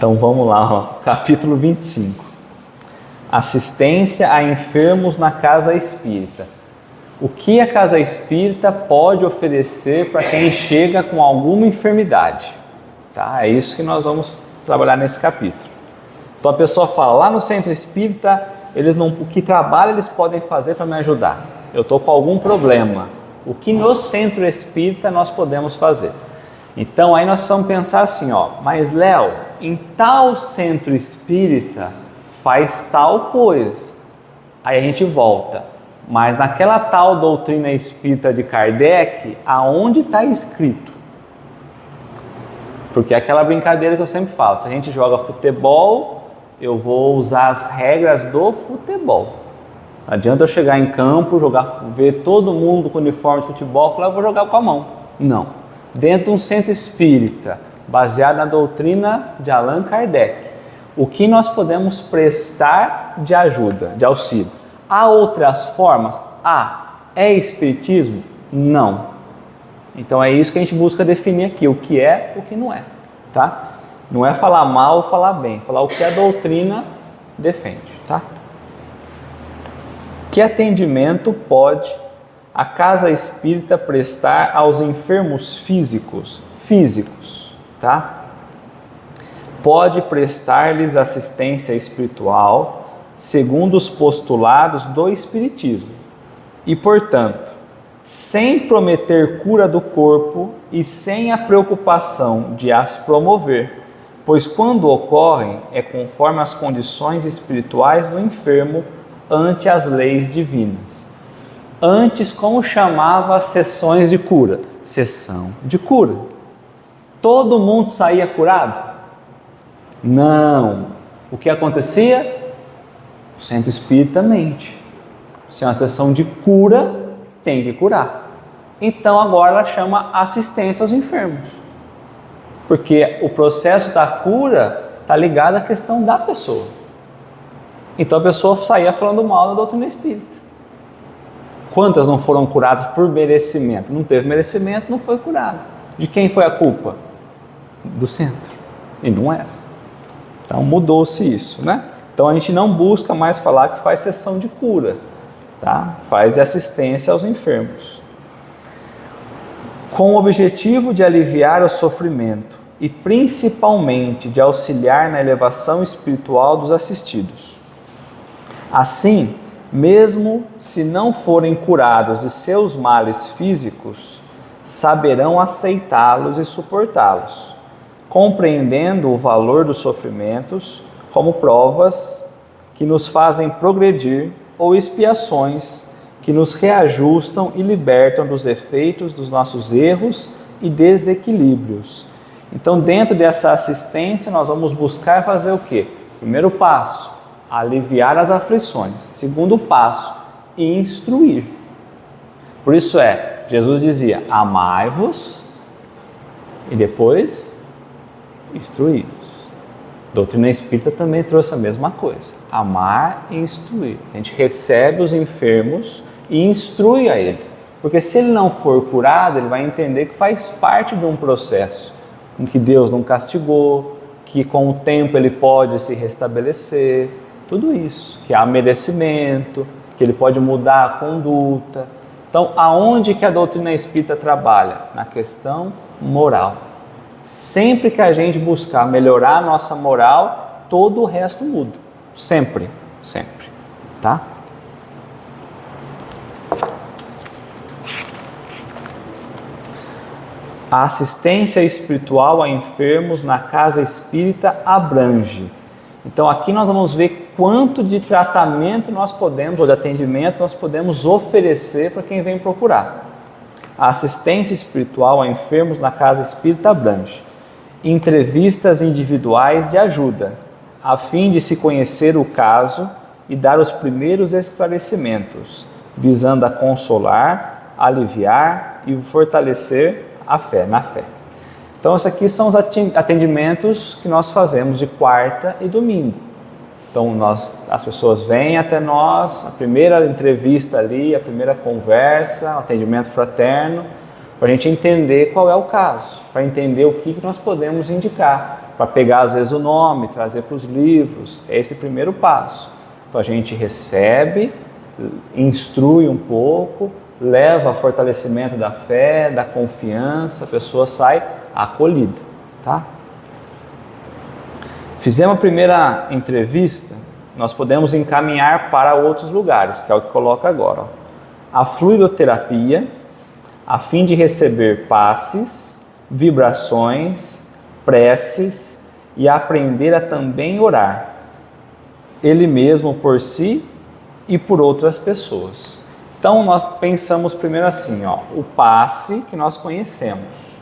Então vamos lá, ó. Capítulo 25. Assistência a enfermos na casa espírita. O que a casa espírita pode oferecer para quem chega com alguma enfermidade? Tá? É isso que nós vamos trabalhar nesse capítulo. Então a pessoa fala, lá no centro espírita, o que trabalho eles podem fazer para me ajudar? Eu estou com algum problema. O que no centro espírita nós podemos fazer? Então aí nós precisamos pensar assim, mas Léo, em tal centro espírita faz tal coisa. Aí a gente volta. Mas naquela tal doutrina espírita de Kardec, aonde está escrito? Porque é aquela brincadeira que eu sempre falo, se a gente joga futebol, eu vou usar as regras do futebol. Não adianta eu chegar em campo, ver todo mundo com uniforme de futebol e falar, eu vou jogar com a mão. Não. Dentro de um centro espírita, baseado na doutrina de Allan Kardec, o que nós podemos prestar de ajuda, de auxílio? Há outras formas? É espiritismo? Não. Então é isso que a gente busca definir aqui, o que é, o que não é, tá? Não é falar mal ou falar bem, falar o que a doutrina defende, tá? Que atendimento pode a casa espírita prestar aos enfermos físicos, tá? Pode prestar-lhes assistência espiritual segundo os postulados do espiritismo e, portanto, sem prometer cura do corpo e sem a preocupação de as promover, pois quando ocorrem é conforme as condições espirituais do enfermo ante as leis divinas. Antes, como chamava as sessões de cura? Sessão de cura. Todo mundo saía curado? Não. O que acontecia? O centro espírita mente. Se é uma sessão de cura, tem que curar. Então agora ela chama assistência aos enfermos. Porque o processo da cura está ligado à questão da pessoa. Então a pessoa saía falando mal da doutrina espírita. Quantas não foram curadas por merecimento? Não teve merecimento, não foi curado. De quem foi a culpa? Do centro. E não era. Então mudou-se isso, né? Então a gente não busca mais falar que faz sessão de cura, tá? Faz de assistência aos enfermos. Com o objetivo de aliviar o sofrimento e principalmente de auxiliar na elevação espiritual dos assistidos. Assim, mesmo se não forem curados de seus males físicos, saberão aceitá-los e suportá-los, compreendendo o valor dos sofrimentos como provas que nos fazem progredir ou expiações que nos reajustam e libertam dos efeitos dos nossos erros e desequilíbrios. Então, dentro dessa assistência, nós vamos buscar fazer o quê? Primeiro passo, aliviar as aflições. Segundo passo, instruir. Por isso Jesus dizia, amai-vos e depois instruí-vos. A doutrina espírita também trouxe a mesma coisa, amar e instruir. A gente recebe os enfermos e instrui a ele, porque se ele não for curado, ele vai entender que faz parte de um processo, em que Deus não castigou, que com o tempo ele pode se restabelecer, tudo isso, que há merecimento, que ele pode mudar a conduta. Então, aonde que a doutrina espírita trabalha? Na questão moral. Sempre que a gente buscar melhorar a nossa moral, todo o resto muda. Sempre, sempre, tá? A assistência espiritual a enfermos na casa espírita abrange. Então aqui nós vamos ver quanto de tratamento nós podemos, ou de atendimento nós podemos oferecer para quem vem procurar. A assistência espiritual a enfermos na casa espírita abrange entrevistas individuais de ajuda, a fim de se conhecer o caso e dar os primeiros esclarecimentos, visando a consolar, aliviar e fortalecer a fé, na fé. Então, esses aqui são os atendimentos que nós fazemos de quarta e domingo. Então, as pessoas vêm até nós, a primeira entrevista ali, a primeira conversa, o atendimento fraterno. para a gente entender qual é o caso, para entender o que nós podemos indicar, para pegar às vezes o nome, trazer para os livros. É esse primeiro passo. Então a gente recebe, instrui um pouco, leva a fortalecimento da fé, da confiança, a pessoa sai acolhida, tá? Fizemos a primeira entrevista, nós podemos encaminhar para outros lugares, que é o que coloca agora. Ó. A fluidoterapia, a fim de receber passes, vibrações, preces e aprender a também orar, ele mesmo por si e por outras pessoas. Então nós pensamos primeiro assim, ó, o passe que nós conhecemos.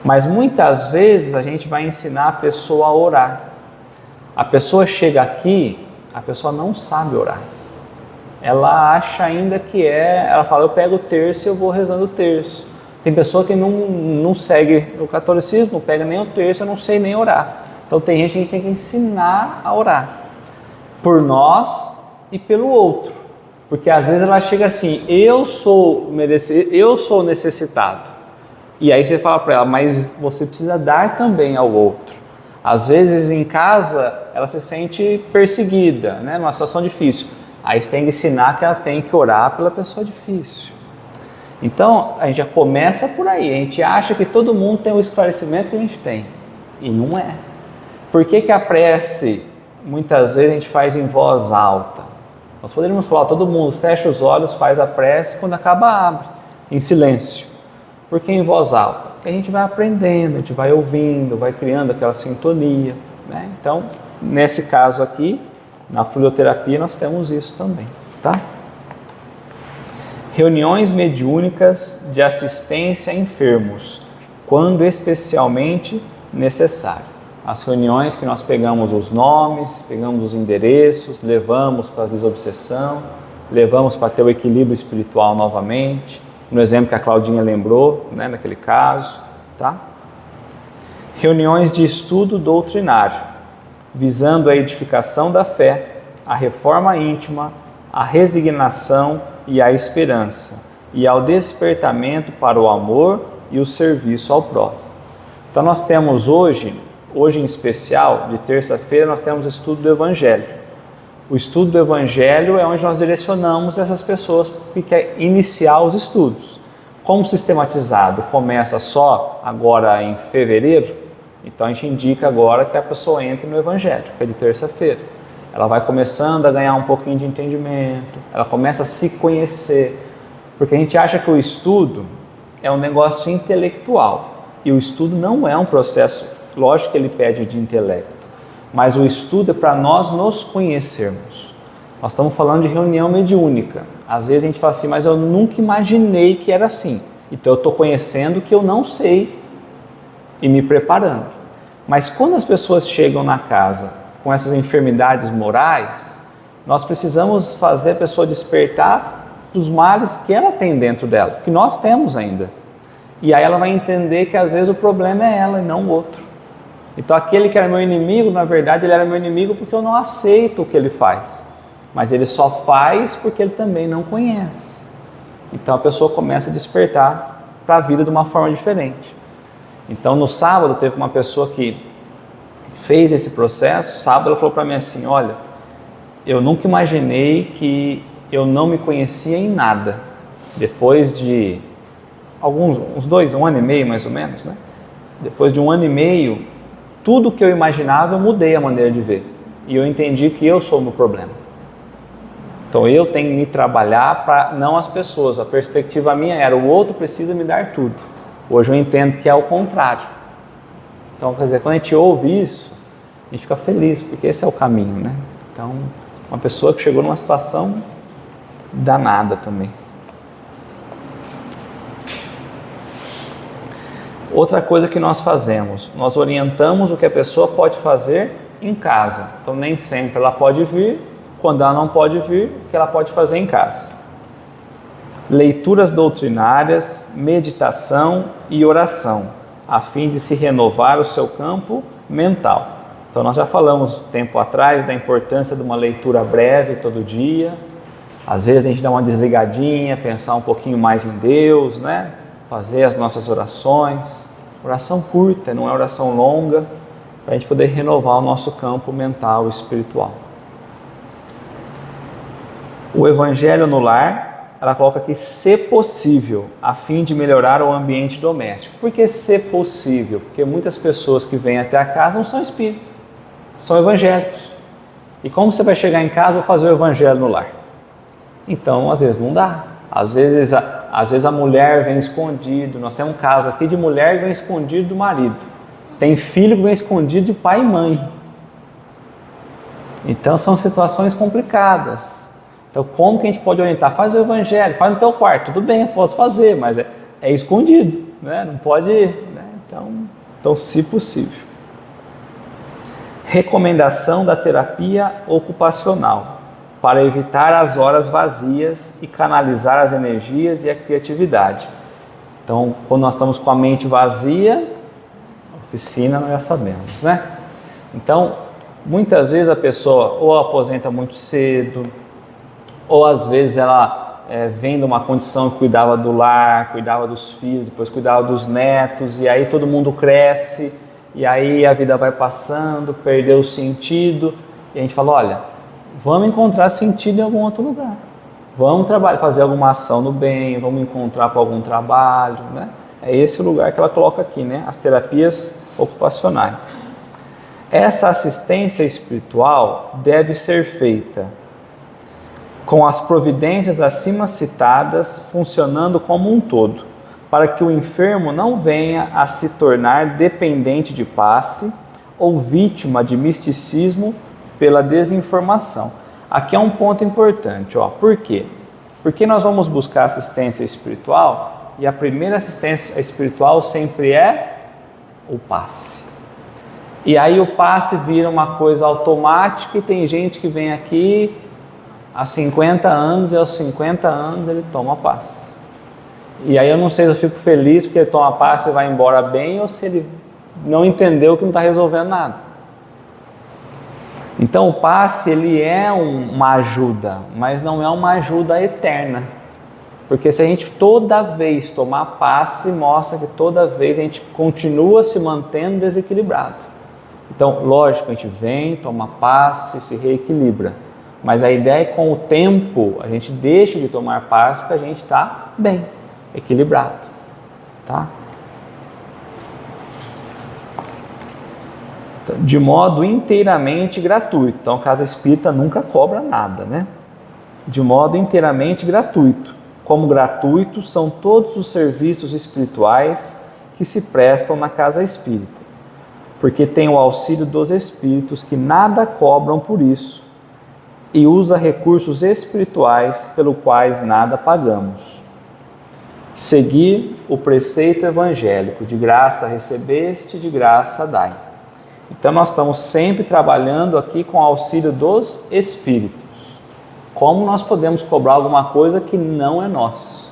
Mas muitas vezes a gente vai ensinar a pessoa a orar. A pessoa chega aqui, a pessoa não sabe orar. Ela acha ainda que ela fala, eu pego o terço e eu vou rezando o terço. Tem pessoa que não segue o catolicismo, não pega nem o terço, eu não sei nem orar. Então tem gente que a gente tem que ensinar a orar. Por nós e pelo outro. Porque às vezes ela chega assim, eu sou necessitado. E aí você fala para ela, mas você precisa dar também ao outro. Às vezes em casa ela se sente perseguida, né, numa situação difícil. Aí você tem que ensinar que ela tem que orar pela pessoa difícil. Então a gente já começa por aí, a gente acha que todo mundo tem o esclarecimento que a gente tem. E não é. Por que a prece, muitas vezes a gente faz em voz alta? Nós poderíamos falar, todo mundo fecha os olhos, faz a prece, quando acaba abre, em silêncio. Por que em voz alta? Porque a gente vai aprendendo, a gente vai ouvindo, vai criando aquela sintonia, né? Então, nesse caso aqui, na fluidoterapia, nós temos isso também, tá? Reuniões mediúnicas de assistência a enfermos, quando especialmente necessário. As reuniões que nós pegamos os nomes, pegamos os endereços, levamos para a desobsessão, levamos para ter o equilíbrio espiritual novamente, no exemplo que a Claudinha lembrou, né, naquele caso, tá? Reuniões de estudo doutrinário, visando a edificação da fé, a reforma íntima, a resignação e a esperança, e ao despertamento para o amor e o serviço ao próximo. Então nós temos hoje em especial, de terça-feira, nós temos o estudo do Evangelho. O estudo do Evangelho é onde nós direcionamos essas pessoas que querem iniciar os estudos. Como sistematizado começa só agora em fevereiro, então a gente indica agora que a pessoa entre no Evangelho, que é de terça-feira. Ela vai começando a ganhar um pouquinho de entendimento, ela começa a se conhecer, porque a gente acha que o estudo é um negócio intelectual, e o estudo não é um processo, lógico que ele pede de intelecto, mas o estudo é para nós nos conhecermos. Nós estamos falando de reunião mediúnica. Às vezes a gente fala assim, mas eu nunca imaginei que era assim. Então eu estou conhecendo o que eu não sei e me preparando. Mas quando as pessoas chegam na casa com essas enfermidades morais, nós precisamos fazer a pessoa despertar dos males que ela tem dentro dela, que nós temos ainda. E aí ela vai entender que às vezes o problema é ela e não o outro. Então aquele que era meu inimigo, na verdade ele era meu inimigo porque eu não aceito o que ele faz. Mas ele só faz porque ele também não conhece. Então a pessoa começa a despertar para a vida de uma forma diferente. Então no sábado teve uma pessoa que fez esse processo. Sábado ela falou para mim assim, olha, eu nunca imaginei que eu não me conhecia em nada. Depois de um ano e meio mais ou menos, né? Depois de um ano e meio, tudo que eu imaginava, eu mudei a maneira de ver. E eu entendi que eu sou o meu problema. Então eu tenho que me trabalhar para não as pessoas. A perspectiva minha era, o outro precisa me dar tudo. Hoje eu entendo que é o contrário. Então, quer dizer, quando a gente ouve isso, a gente fica feliz, porque esse é o caminho, né? Então, uma pessoa que chegou numa situação danada também. Outra coisa que nós fazemos, nós orientamos o que a pessoa pode fazer em casa. Então nem sempre ela pode vir, quando ela não pode vir, o que ela pode fazer em casa. Leituras doutrinárias, meditação e oração, a fim de se renovar o seu campo mental. Então nós já falamos tempo atrás da importância de uma leitura breve todo dia. Às vezes a gente dá uma desligadinha, pensar um pouquinho mais em Deus, né? fazer as nossas orações, oração curta, não é oração longa, para a gente poder renovar o nosso campo mental e espiritual. O Evangelho no lar, ela coloca aqui se possível, a fim de melhorar o ambiente doméstico. Por que se possível? Porque muitas pessoas que vêm até a casa não são espíritas, são evangélicos. E como você vai chegar em casa e fazer o Evangelho no lar? Então, às vezes não dá. Às vezes a mulher vem escondido. Nós temos um caso aqui de mulher que vem escondido do marido. Tem filho que vem escondido de pai e mãe. Então são situações complicadas. Então como que a gente pode orientar? Faz o Evangelho, faz no teu quarto. Tudo bem, eu posso fazer, mas é escondido, né? Não pode, né? Então, se possível. Recomendação da terapia ocupacional para evitar as horas vazias e canalizar as energias e a criatividade. Então, quando nós estamos com a mente vazia, oficina nós já sabemos, né? Então, muitas vezes a pessoa ou aposenta muito cedo, ou às vezes ela vem de uma condição que cuidava do lar, cuidava dos filhos, depois cuidava dos netos, e aí todo mundo cresce, e aí a vida vai passando, perdeu o sentido, e a gente fala, olha, vamos encontrar sentido em algum outro lugar. Vamos fazer alguma ação no bem, vamos encontrar para algum trabalho, né? É esse o lugar que ela coloca aqui, né? As terapias ocupacionais. Essa assistência espiritual deve ser feita com as providências acima citadas funcionando como um todo, para que o enfermo não venha a se tornar dependente de passe ou vítima de misticismo pela desinformação. Aqui é um ponto importante, ó. Por quê? Porque nós vamos buscar assistência espiritual e a primeira assistência espiritual sempre é o passe. E aí o passe vira uma coisa automática e tem gente que vem aqui há 50 anos e aos 50 anos ele toma passe. E aí eu não sei se eu fico feliz porque ele toma passe e vai embora bem ou se ele não entendeu que não está resolvendo nada. Então o passe ele é uma ajuda, mas não é uma ajuda eterna. Porque se a gente toda vez tomar passe, mostra que toda vez a gente continua se mantendo desequilibrado. Então, lógico, a gente vem, toma passe, se reequilibra. Mas a ideia é que com o tempo a gente deixa de tomar passe para a gente estar bem, equilibrado. Tá? De modo inteiramente gratuito. Então, a Casa Espírita nunca cobra nada, né? De modo inteiramente gratuito. Como gratuitos são todos os serviços espirituais que se prestam na Casa Espírita, porque tem o auxílio dos espíritos que nada cobram por isso e usa recursos espirituais pelos quais nada pagamos. Seguir o preceito evangélico, de graça recebeste, de graça dai. Então nós estamos sempre trabalhando aqui com o auxílio dos espíritos. Como nós podemos cobrar alguma coisa que não é nosso?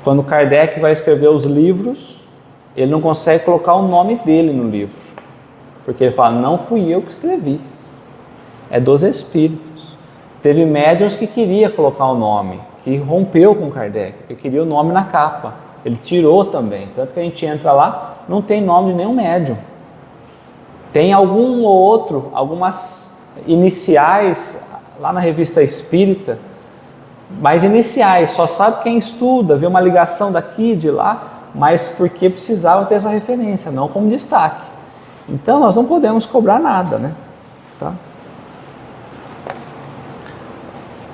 Quando Kardec vai escrever os livros, ele não consegue colocar o nome dele no livro, porque ele fala, não fui eu que escrevi, é dos espíritos. Teve médiuns que queria colocar o nome, que rompeu com Kardec, porque queria o nome na capa, ele tirou também, tanto que a gente entra lá, não tem nome de nenhum médium. Tem algum ou outro, algumas iniciais lá na Revista Espírita, mas iniciais, só sabe quem estuda, vê uma ligação daqui, de lá, mas porque precisava ter essa referência, não como destaque. Então nós não podemos cobrar nada, né? Tá?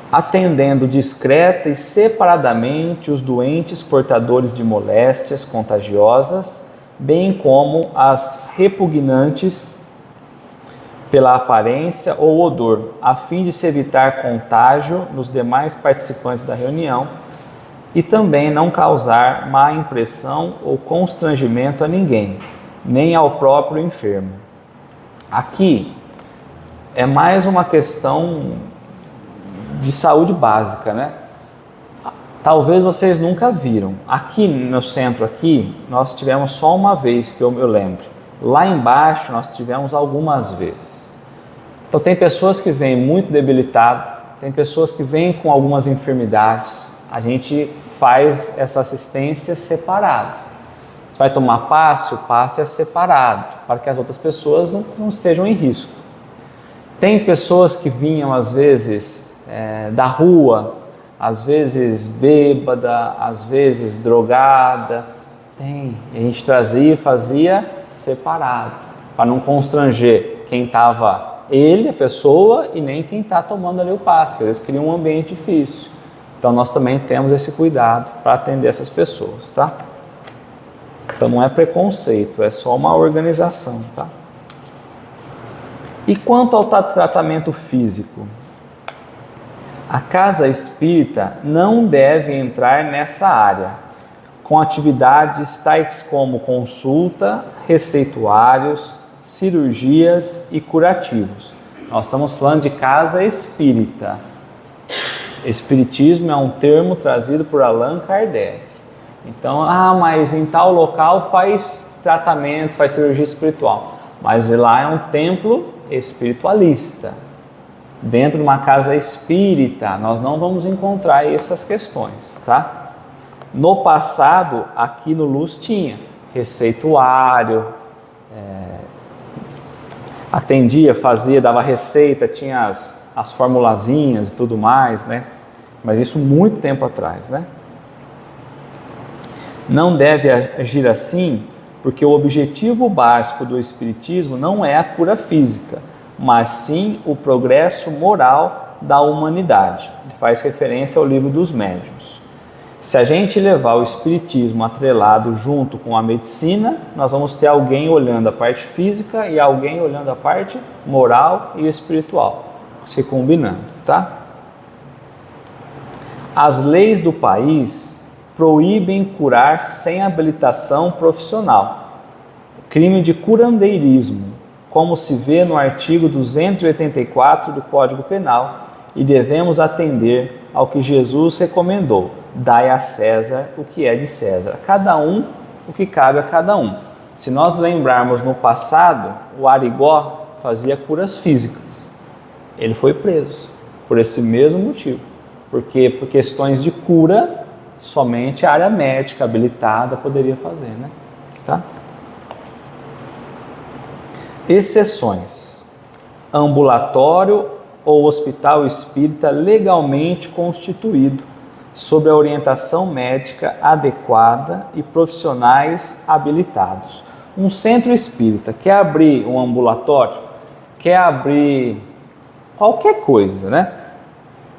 Atendendo discreta e separadamente os doentes portadores de moléstias contagiosas, bem como as repugnantes pela aparência ou odor, a fim de se evitar contágio nos demais participantes da reunião e também não causar má impressão ou constrangimento a ninguém, nem ao próprio enfermo. Aqui é mais uma questão de saúde básica, né? Talvez vocês nunca viram. Aqui no centro, aqui, nós tivemos só uma vez, que eu lembro. Lá embaixo, nós tivemos algumas vezes. Então, tem pessoas que vêm muito debilitadas, tem pessoas que vêm com algumas enfermidades. A gente faz essa assistência separado. Você vai tomar passe, o passe é separado, para que as outras pessoas não estejam em risco. Tem pessoas que vinham às vezes da rua, às vezes bêbada, às vezes drogada. Tem, e a gente trazia e fazia separado, para não constranger quem estava, ele, a pessoa, e nem quem está tomando ali o passe, que às vezes cria um ambiente difícil. Então nós também temos esse cuidado para atender essas pessoas, tá? Então não é preconceito, é só uma organização, tá? E quanto ao tratamento físico? A casa espírita não deve entrar nessa área, com atividades tais como consulta, receituários, cirurgias e curativos. Nós estamos falando de casa espírita. Espiritismo é um termo trazido por Allan Kardec. Então, mas em tal local faz tratamento, faz cirurgia espiritual. Mas lá é um templo espiritualista. Dentro de uma casa espírita, nós não vamos encontrar essas questões, tá? No passado, aqui no Luz tinha receituário, atendia, fazia, dava receita, tinha as formulazinhas e tudo mais, né? Mas isso muito tempo atrás, né? Não deve agir assim, porque o objetivo básico do Espiritismo não é a cura física, mas sim o progresso moral da humanidade. Ele faz referência ao Livro dos Médiuns. Se a gente levar o Espiritismo atrelado junto com a medicina, nós vamos ter alguém olhando a parte física e alguém olhando a parte moral e espiritual, se combinando, tá? As leis do país proíbem curar sem habilitação profissional, crime de curandeirismo, como se vê no artigo 284 do Código Penal, e devemos atender ao que Jesus recomendou: dai a César o que é de César, cada um o que cabe a cada um. Se nós lembrarmos no passado, o Arigó fazia curas físicas. Ele foi preso por esse mesmo motivo, porque por questões de cura, somente a área médica habilitada poderia fazer, né? Tá? Exceções: ambulatório ou hospital espírita legalmente constituído, sob a orientação médica adequada e profissionais habilitados. Um centro espírita quer abrir um ambulatório, quer abrir qualquer coisa, né?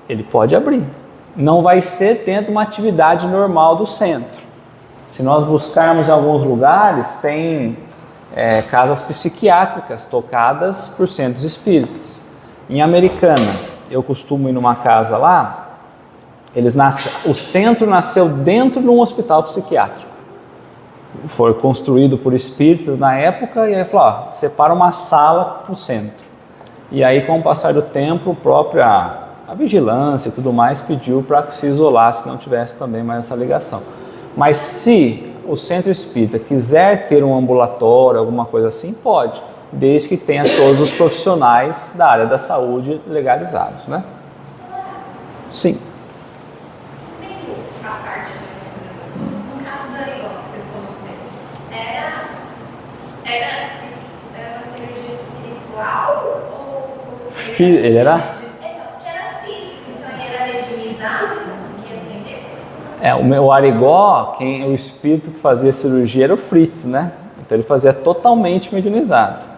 Ele pode abrir. Não vai ser dentro de uma atividade normal do centro. Se nós buscarmos em alguns lugares, tem casas psiquiátricas tocadas por centros espíritas. Em Americana, eu costumo ir numa casa lá, o centro nasceu dentro de um hospital psiquiátrico. Foi construído por espíritas na época, e aí falou, separa uma sala para o centro. E aí, com o passar do tempo, a vigilância e tudo mais pediu para que se isolasse, se não tivesse também mais essa ligação. Mas se o centro espírita quiser ter um ambulatório, alguma coisa assim, pode, desde que tenha todos os profissionais da área da saúde legalizados, né? Sim. A parte no caso da Arigó, que você falou, era cirurgia espiritual ou Ele era? Que era físico, então ele era mediunizado e conseguia atender? O Arigó, o espírito que fazia cirurgia era o Fritz, né? Então ele fazia totalmente mediunizado.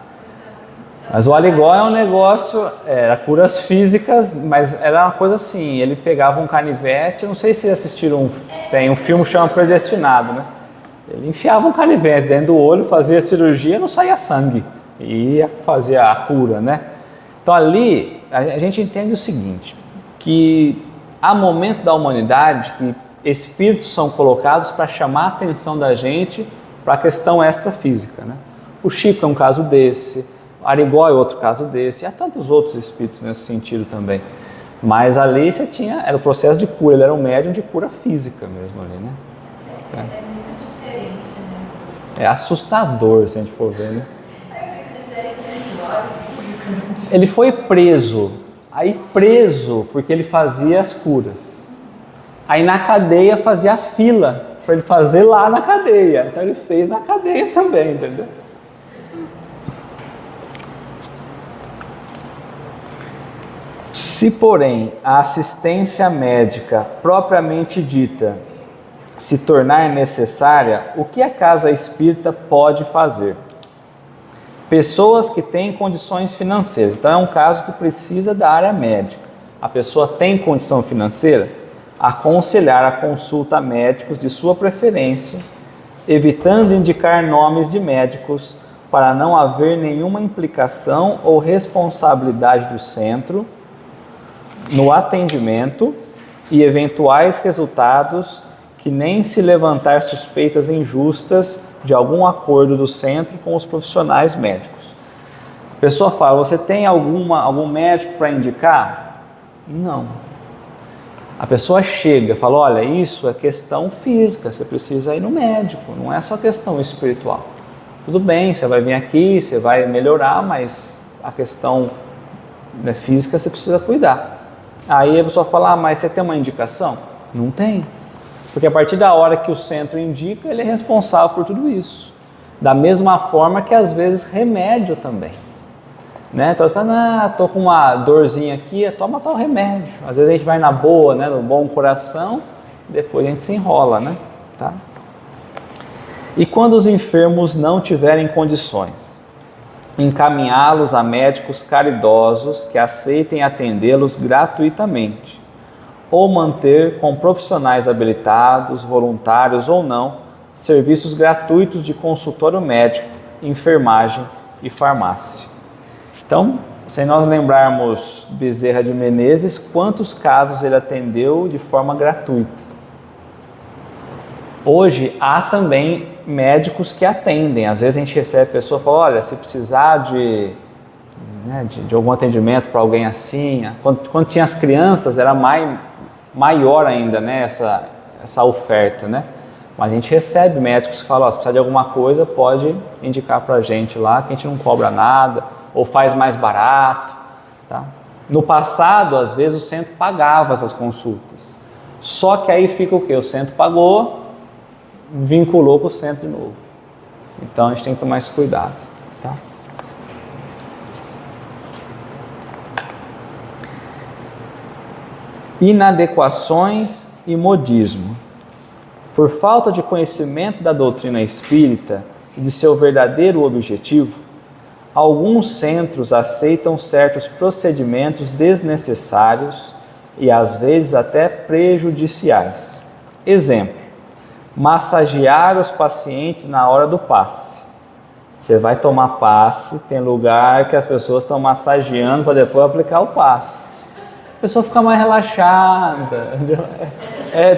Mas o Arigó é um negócio, era curas físicas, mas era uma coisa assim, ele pegava um canivete, não sei se vocês assistiram, tem um filme que chama Predestinado, né? Ele enfiava um canivete dentro do olho, fazia cirurgia, não saía sangue, e fazia a cura, né? Então ali, a gente entende o seguinte, que há momentos da humanidade que espíritos são colocados para chamar a atenção da gente para a questão extrafísica, né? O Chico é um caso desse, o Arigó é outro caso desse, e há tantos outros espíritos nesse sentido também. Mas ali era o processo de cura, ele era um médium de cura física mesmo ali, né? É muito diferente, né? É assustador se a gente for ver, né? Aí eu fico, gente, era espiritual, físico. Ele foi preso porque ele fazia as curas. Aí na cadeia fazia a fila para ele fazer lá na cadeia. Então ele fez na cadeia também, entendeu? Se, porém, a assistência médica propriamente dita se tornar necessária, o que a casa espírita pode fazer? Pessoas que têm condições financeiras. Então é um caso que precisa da área médica. A pessoa tem condição financeira? Aconselhar a consulta a médicos de sua preferência, evitando indicar nomes de médicos para não haver nenhuma implicação ou responsabilidade do centro no atendimento e eventuais resultados que nem se levantar suspeitas injustas de algum acordo do centro com os profissionais médicos. A pessoa fala, você tem algum médico para indicar? Não. A pessoa chega e fala, olha, isso é questão física, você precisa ir no médico, não é só questão espiritual. Tudo bem, você vai vir aqui, você vai melhorar, mas a questão física você precisa cuidar. Aí a pessoa fala, mas você tem uma indicação? Não tem. Porque a partir da hora que o centro indica, ele é responsável por tudo isso. Da mesma forma que às vezes remédio também. Né? Então você fala, estou com uma dorzinha aqui, toma tal remédio. Às vezes a gente vai na boa, né? No bom coração, depois a gente se enrola, né? Tá? E quando os enfermos não tiverem condições, encaminhá-los a médicos caridosos que aceitem atendê-los gratuitamente, ou manter com profissionais habilitados, voluntários ou não, serviços gratuitos de consultório médico, enfermagem e farmácia. Então, se nós lembrarmos Bezerra de Menezes, quantos casos ele atendeu de forma gratuita? Hoje há também médicos que atendem. Às vezes a gente recebe a pessoa e fala, olha, se precisar de algum atendimento para alguém assim, quando tinha as crianças era maior ainda, né, essa oferta, né? Mas a gente recebe médicos que falam, se precisar de alguma coisa, pode indicar para a gente lá, que a gente não cobra nada, ou faz mais barato, tá? No passado, às vezes, o centro pagava essas consultas. Só que aí fica o quê? O centro pagou, vinculou com o centro de novo. Então, a gente tem que tomar esse cuidado, tá? Inadequações e modismo. Por falta de conhecimento da doutrina espírita e de seu verdadeiro objetivo, alguns centros aceitam certos procedimentos desnecessários e às vezes até prejudiciais. Exemplo, massagear os pacientes na hora do passe. Você vai tomar passe, tem lugar que as pessoas estão massageando para depois aplicar o passe. A pessoa fica mais relaxada.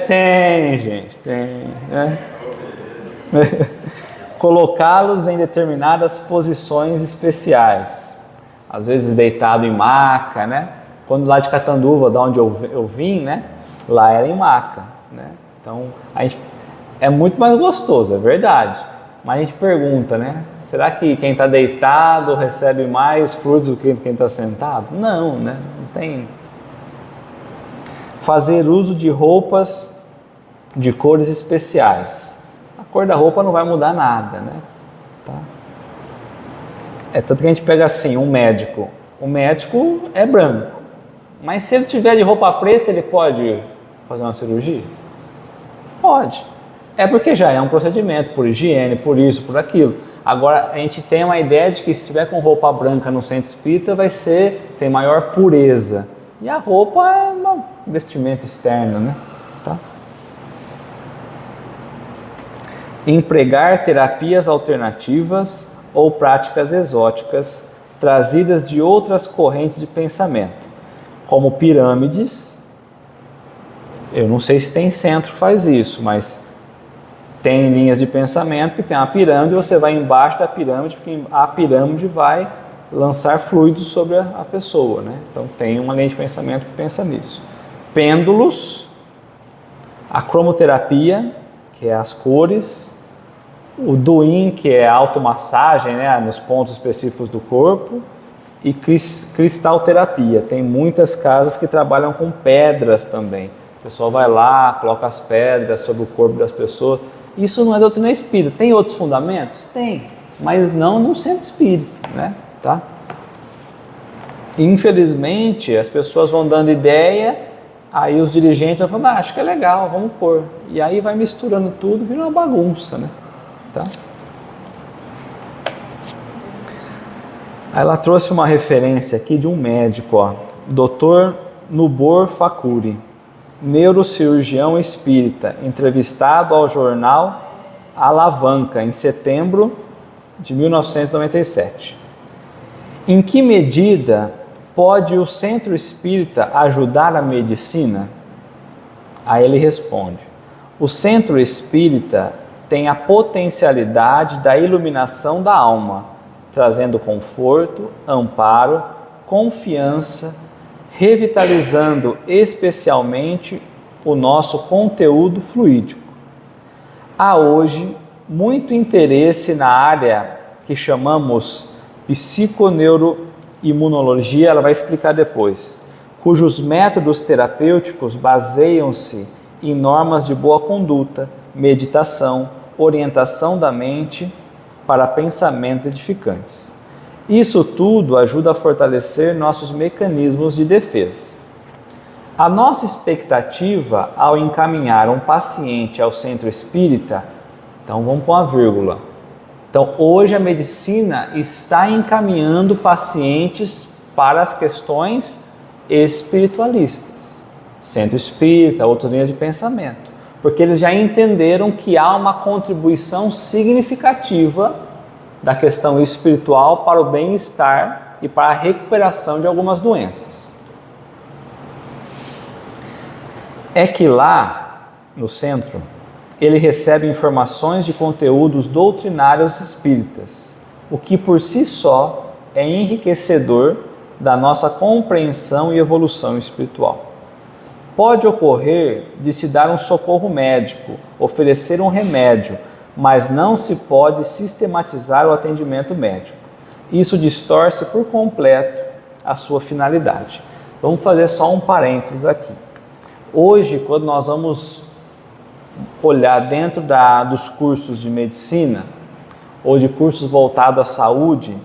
Tem, gente, tem. Né? Colocá-los em determinadas posições especiais. Às vezes deitado em maca, né? Quando lá de Catanduva, da onde eu vim, né? Lá era em maca, né? Então, é muito mais gostoso, é verdade. Mas a gente pergunta, né? Será que quem está deitado recebe mais fluidos do que quem está sentado? Não, né? Não tem... Fazer uso de roupas de cores especiais. A cor da roupa não vai mudar nada, né? Tá? É tanto que a gente pega assim, um médico. O médico é branco. Mas se ele tiver de roupa preta, ele pode fazer uma cirurgia? Pode. É porque já é um procedimento, por higiene, por isso, por aquilo. Agora, a gente tem uma ideia de que se tiver com roupa branca no centro espírita, tem maior pureza. E a roupa é um vestimento externo, né? Tá? Empregar terapias alternativas ou práticas exóticas trazidas de outras correntes de pensamento, como pirâmides. Eu não sei se tem centro que faz isso, mas tem linhas de pensamento que tem uma pirâmide, você vai embaixo da pirâmide, porque a pirâmide vai lançar fluidos sobre a pessoa, né? Então tem uma linha de pensamento que pensa nisso. Pêndulos, a cromoterapia, que é as cores, o doin, que é a automassagem, né, nos pontos específicos do corpo, e cristalterapia. Tem muitas casas que trabalham com pedras também. A pessoa vai lá, coloca as pedras sobre o corpo das pessoas. Isso não é doutrina espírita. Tem outros fundamentos? Tem, mas não no centro espírita, né? Tá? Infelizmente, as pessoas vão dando ideia, aí os dirigentes vão falando, acho que é legal, vamos pôr. E aí vai misturando tudo, vira uma bagunça, né? Tá? Aí ela trouxe uma referência aqui de um médico, ó, Dr. Nubor Fakuri, neurocirurgião espírita, entrevistado ao jornal Alavanca, em setembro de 1997. Em que medida pode o centro espírita ajudar a medicina? Aí ele responde: o centro espírita tem a potencialidade da iluminação da alma, trazendo conforto, amparo, confiança, revitalizando especialmente o nosso conteúdo fluídico. Há hoje muito interesse na área que chamamos psiconeuroimunologia, ela vai explicar depois, cujos métodos terapêuticos baseiam-se em normas de boa conduta, meditação, orientação da mente para pensamentos edificantes. Isso tudo ajuda a fortalecer nossos mecanismos de defesa. A nossa expectativa ao encaminhar um paciente ao centro espírita, então vamos pôr uma vírgula. Então hoje a medicina está encaminhando pacientes para as questões espiritualistas, centro espírita, outras linhas de pensamento, porque eles já entenderam que há uma contribuição significativa da questão espiritual para o bem-estar e para a recuperação de algumas doenças. É que lá, no centro, ele recebe informações de conteúdos doutrinários espíritas, o que por si só é enriquecedor da nossa compreensão e evolução espiritual. Pode ocorrer de se dar um socorro médico, oferecer um remédio, mas não se pode sistematizar o atendimento médico. Isso distorce por completo a sua finalidade. Vamos fazer só um parênteses aqui. Hoje, quando nós vamos olhar dentro dos cursos de medicina ou de cursos voltados à saúde,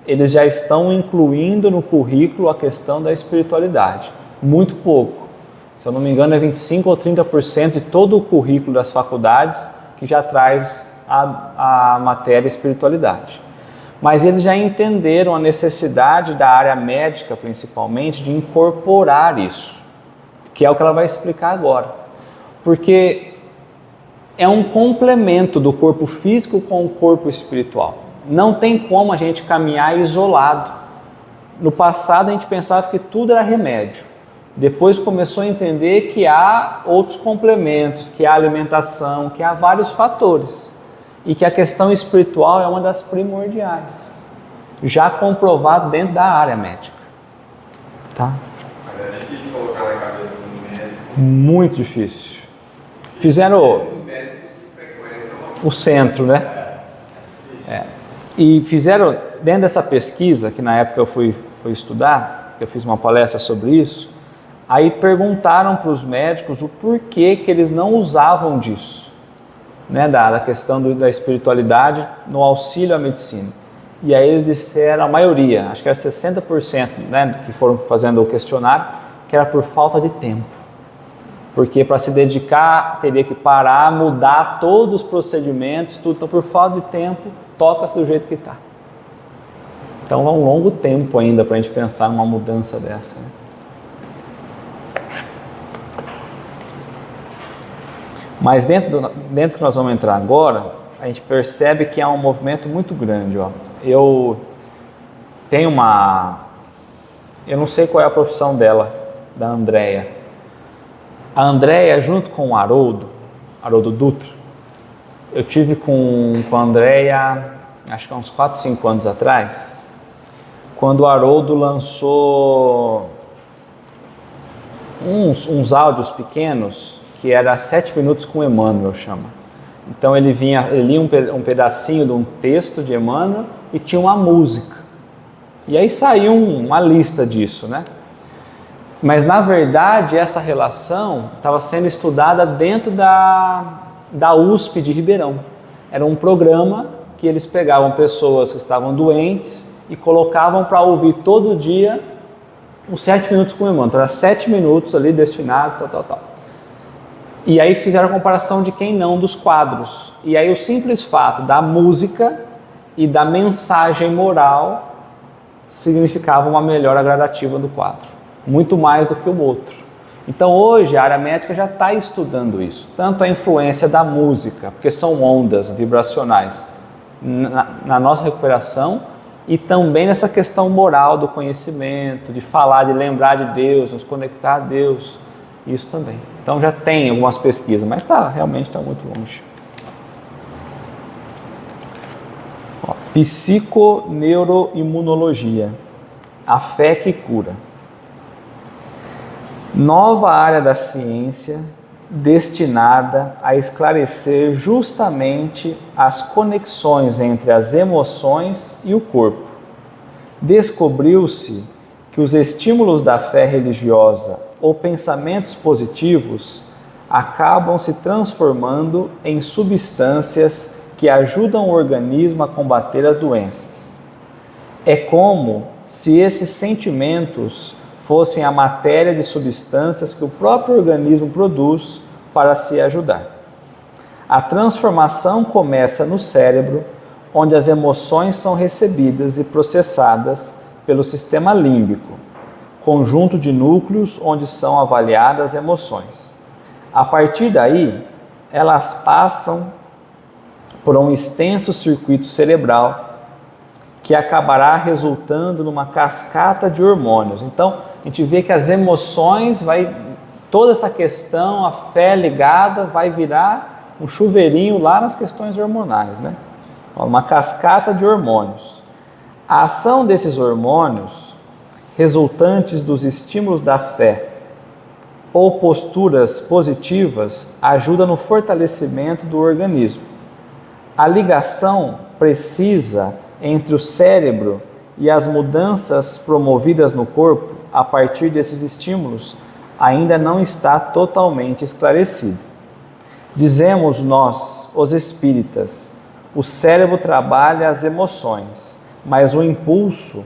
eles já estão incluindo no currículo a questão da espiritualidade. Muito pouco. Se eu não me engano, é 25% ou 30% de todo o currículo das faculdades que já traz a matéria espiritualidade. Mas eles já entenderam a necessidade da área médica, principalmente, de incorporar isso, que é o que ela vai explicar agora. Porque é um complemento do corpo físico com o corpo espiritual. Não tem como a gente caminhar isolado. No passado a gente pensava que tudo era remédio. Depois começou a entender que há outros complementos, que há alimentação, que há vários fatores. E que a questão espiritual é uma das primordiais. Já comprovado dentro da área médica. Tá? Mas é difícil colocar na cabeça do médico. Muito difícil. Fizeram o centro, né? E fizeram, dentro dessa pesquisa, que na época eu fui estudar, eu fiz uma palestra sobre isso, aí perguntaram para os médicos o porquê que eles não usavam disso, né, da questão da espiritualidade no auxílio à medicina. E aí eles disseram, a maioria, acho que era 60%, né, que foram fazendo o questionário, que era por falta de tempo. Porque para se dedicar, teria que parar, mudar todos os procedimentos, tudo. Então, por falta de tempo, toca-se do jeito que está. Então, é um longo tempo ainda para a gente pensar numa mudança dessa, né? Mas dentro que nós vamos entrar agora, a gente percebe que há um movimento muito grande. Ó. Eu não sei qual é a profissão dela, da Andréia. A Andréia, junto com o Haroldo Dutra, eu tive com a Andréia, acho que há uns 4, 5 anos atrás, quando o Haroldo lançou uns áudios pequenos, que era 7 minutos com Emmanuel, chama. Então ele lia um pedacinho de um texto de Emmanuel e tinha uma música. E aí saiu uma lista disso, né? Mas, na verdade, essa relação estava sendo estudada dentro da USP de Ribeirão. Era um programa que eles pegavam pessoas que estavam doentes e colocavam para ouvir todo dia uns 7 minutos com o irmão. Então, era 7 minutos ali destinados, tal. E aí fizeram a comparação de quem não dos quadros. E aí o simples fato da música e da mensagem moral significava uma melhora gradativa do quadro. Muito mais do que o outro. Então hoje a área médica já está estudando isso. Tanto a influência da música, porque são ondas vibracionais na nossa recuperação, e também nessa questão moral do conhecimento, de falar, de lembrar de Deus, nos conectar a Deus. Isso também. Então já tem algumas pesquisas, mas realmente está muito longe. Psiconeuroimunologia, a fé que cura. Nova área da ciência destinada a esclarecer justamente as conexões entre as emoções e o corpo. Descobriu-se que os estímulos da fé religiosa ou pensamentos positivos acabam se transformando em substâncias que ajudam o organismo a combater as doenças. É como se esses sentimentos fossem a matéria de substâncias que o próprio organismo produz para se ajudar. A transformação começa no cérebro, onde as emoções são recebidas e processadas pelo sistema límbico, conjunto de núcleos onde são avaliadas as emoções. A partir daí, elas passam por um extenso circuito cerebral que acabará resultando numa cascata de hormônios. Então, a gente vê que as emoções, toda essa questão, a fé ligada, vai virar um chuveirinho lá nas questões hormonais, né? Uma cascata de hormônios. A ação desses hormônios, resultantes dos estímulos da fé ou posturas positivas, ajuda no fortalecimento do organismo. A ligação precisa entre o cérebro e as mudanças promovidas no corpo a partir desses estímulos ainda não está totalmente esclarecido. Dizemos nós, os espíritas, o cérebro trabalha as emoções, mas o impulso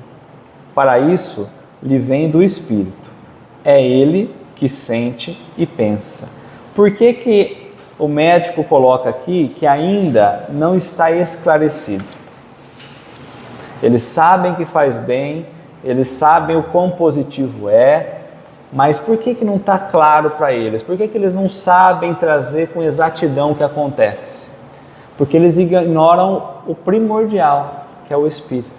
para isso lhe vem do espírito. É ele que sente e pensa. Por que o médico coloca aqui que ainda não está esclarecido? Eles sabem que faz bem, eles sabem o quão positivo é, mas por que não está claro para eles? Por que eles não sabem trazer com exatidão o que acontece? Porque eles ignoram o primordial, que é o espírito.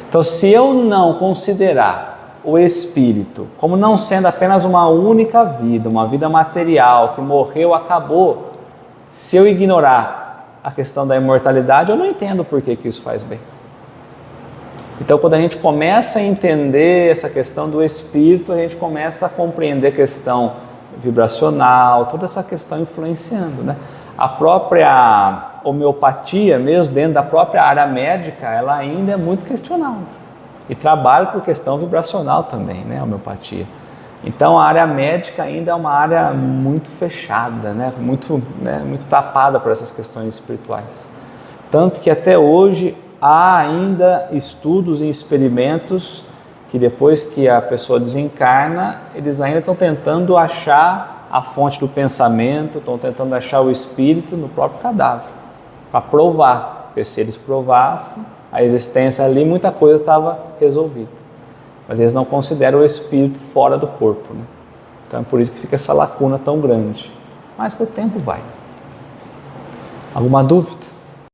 Então, se eu não considerar o espírito como não sendo apenas uma única vida, uma vida material que morreu, acabou, se eu ignorar a questão da imortalidade, eu não entendo por que isso faz bem. Então, quando a gente começa a entender essa questão do espírito, a gente começa a compreender a questão vibracional, toda essa questão influenciando, né? A própria homeopatia, mesmo dentro da própria área médica, ela ainda é muito questionada. E trabalha por questão vibracional também, né, a homeopatia. Então, a área médica ainda é uma área muito fechada, né, muito tapada por essas questões espirituais. Tanto que até hoje há ainda estudos e experimentos que depois que a pessoa desencarna, eles ainda estão tentando achar a fonte do pensamento, estão tentando achar o espírito no próprio cadáver, para provar, porque se eles provassem a existência ali, muita coisa estava resolvida. Mas eles não consideram o espírito fora do corpo, né? Então é por isso que fica essa lacuna tão grande. Mas com o tempo vai. Alguma dúvida?